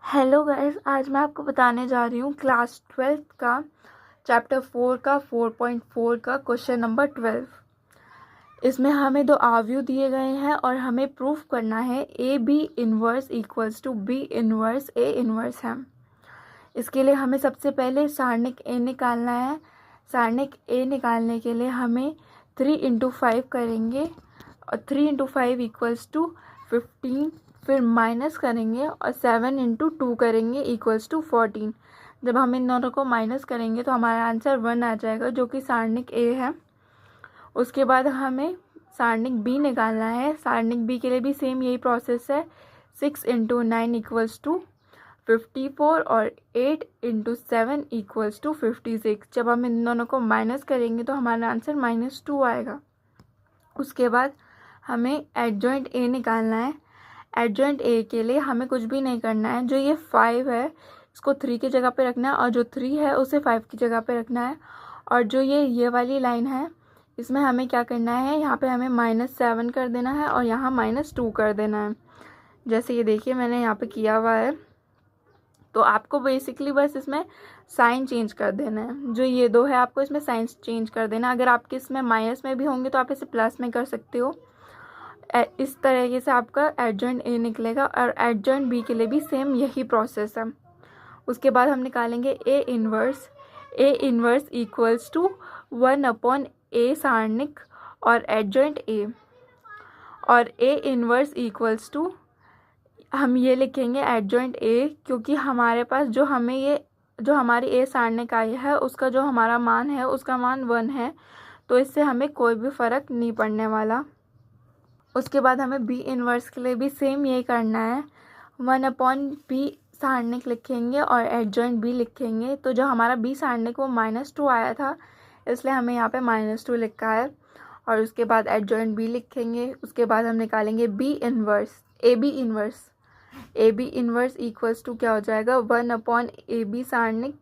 Hello guys, आज मैं आपको बताने जा रही हूँ क्लास 12th का चैप्टर 4 का 4.4 का क्वेश्चन नंबर 12। इसमें हमें दो आव्यूह दिए गए हैं और हमें प्रूफ करना है A B inverse equals to B inverse A inverse है। इसके लिए हमें सबसे पहले सारणिक ए निकालना है। सारणिक ए निकालने के लिए हमें 3 इंटू 5 करेंगे और 3 इंटू 5 इक्वल्स टू 15, फिर माइनस करेंगे और 7 इंटू 2 करेंगे इक्वल्स टू 14। जब हम इन दोनों को माइनस करेंगे तो हमारा आंसर 1 आ जाएगा, जो कि सारणिक ए है। उसके बाद हमें सारणिक बी निकालना है। सारणिक बी के लिए भी सेम यही प्रोसेस है। 6 इंटू 9 इक्वल्स टू 54 और 8 इंटू 7 इक्वल्स टू 56। जब हम इन दोनों को माइनस करेंगे तो हमारा आंसर -2 आएगा। उसके बाद हमें एडजॉइंट ए निकालना है। एडजॉइंट ए के लिए हमें कुछ भी नहीं करना है। जो ये 5 है इसको 3 की जगह पे रखना है और जो 3 है उसे 5 की जगह पे रखना है। और जो ये वाली लाइन है इसमें हमें क्या करना है, यहाँ पे हमें -7 कर देना है और यहाँ -2 कर देना है। जैसे ये देखिए मैंने यहाँ पे किया हुआ है। तो आपको बेसिकली बस इसमें साइन चेंज कर देना है। जो ये दो है आपको इसमें साइन चेंज कर देना। अगर आपके इसमें माइनस में भी होंगे तो आप इसे प्लस में कर सकते हो। इस तरीके से आपका एडजॉइंट ए निकलेगा और एडजॉइंट बी के लिए भी सेम यही प्रोसेस है। उसके बाद हम निकालेंगे A inverse. A inverse equals to 1/a सारणिक और एडजॉइंट ए। और ए इनवर्स इक्वल्स टू हम ये लिखेंगे एडजॉइंट ए, क्योंकि हमारे पास जो हमारी ए सारणिक आई है उसका जो हमारा मान है उसका मान 1 है, तो इससे हमें कोई भी फ़र्क नहीं पड़ने वाला। उसके बाद हमें बी इनवर्स के लिए भी सेम यही करना है। 1/b सारणिक लिखेंगे और एडजॉइंट बी लिखेंगे। तो जो हमारा बी सारणिक वो -2 आया था, इसलिए हमें यहाँ पे -2 लिखा है। और उसके बाद एडजॉइंट बी लिखेंगे। उसके बाद हम निकालेंगे B inverse A B inverse. A B inverse equals to क्या हो जाएगा, 1/ab सारणिक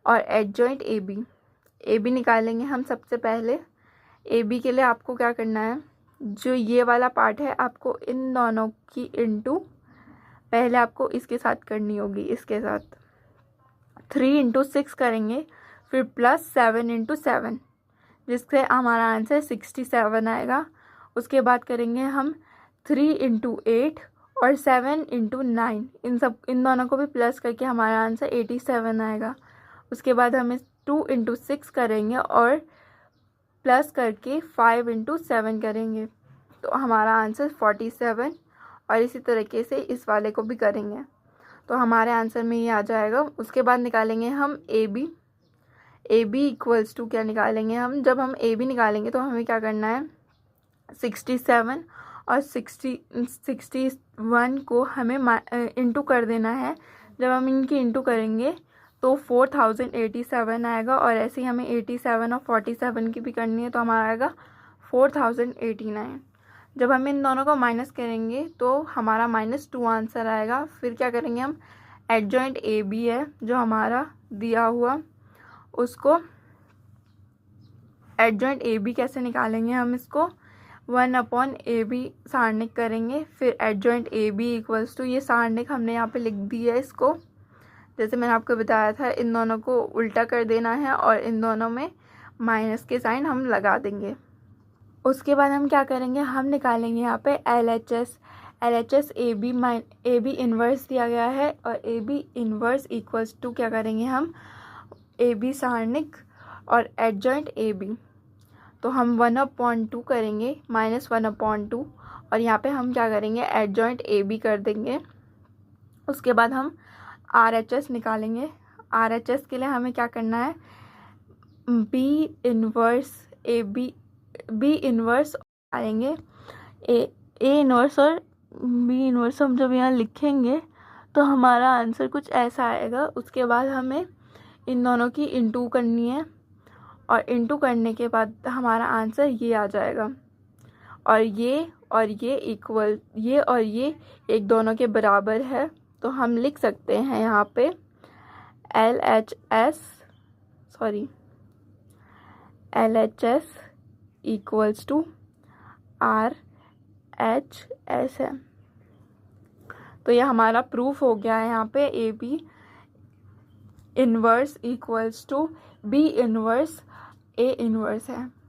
और adjoint A B. A B निकालेंगे हम सबसे पहले। ए बी के लिए आपको क्या करना है, जो ये वाला पार्ट है आपको इन दोनों की इंटू पहले आपको इसके साथ करनी होगी। इसके साथ 3 इंटू 6 करेंगे, फिर प्लस 7 इंटू 7, जिससे हमारा आंसर 67 आएगा। उसके बाद करेंगे हम 3 इंटू 8 और 7 इंटू 9, इन दोनों को भी प्लस करके हमारा आंसर 87 आएगा। उसके बाद हमें 2 इंटू 6 करेंगे और प्लस करके 5 इंटू 7 करेंगे, तो हमारा आंसर 47। और इसी तरीके से इस वाले को भी करेंगे तो हमारे आंसर में ये आ जाएगा। उसके बाद निकालेंगे हम A B. A B equals to क्या निकालेंगे हम, जब हम ए बी निकालेंगे तो हमें क्या करना है, 67 और 61 को हमें इंटू कर देना है। जब हम इनकी इंटू करेंगे तो 4087 आएगा। और ऐसे ही हमें 87 और 47 की भी करनी है, तो हमारा आएगा 4089। जब हम इन दोनों को माइनस करेंगे तो हमारा -2 आंसर आएगा। फिर क्या करेंगे हम, एडजॉइंट ए बी है जो हमारा दिया हुआ, उसको एडजॉइंट ए बी कैसे निकालेंगे हम, इसको 1/ab सारणिक करेंगे। फिर adjoint A B equals to ये सारणिक हमने यहाँ पे लिख दी है। इसको जैसे मैंने आपको बताया था, इन दोनों को उल्टा कर देना है और इन दोनों में माइनस के साइन हम लगा देंगे। उसके बाद हम क्या करेंगे, हम निकालेंगे यहाँ पे LHS ए बी इन्वर्स दिया गया है और A B inverse equals to क्या करेंगे हम, ए बी सारणिक और एडजॉइंट ए बी। तो हम 1/2 करेंगे, -1/2, और यहाँ पे हम क्या करेंगे, एडजॉइंट ए बी कर देंगे। उसके बाद हम RHS निकालेंगे। RHS के लिए हमें क्या करना है, बी इन्वर्स आएंगे, ए इन्वर्स और बी इन्वर्स हम जब यहाँ लिखेंगे तो हमारा आंसर कुछ ऐसा आएगा। उसके बाद हमें इन दोनों की इंटू करनी है और इंटू करने के बाद हमारा आंसर ये आ जाएगा। और ये इक्वल, ये और ये एक दोनों के बराबर है, तो हम लिख सकते हैं यहाँ पे LHS इक्वल्स टू RHS है। तो ये हमारा प्रूफ हो गया है यहाँ पे A B inverse equals to B inverse A inverse है।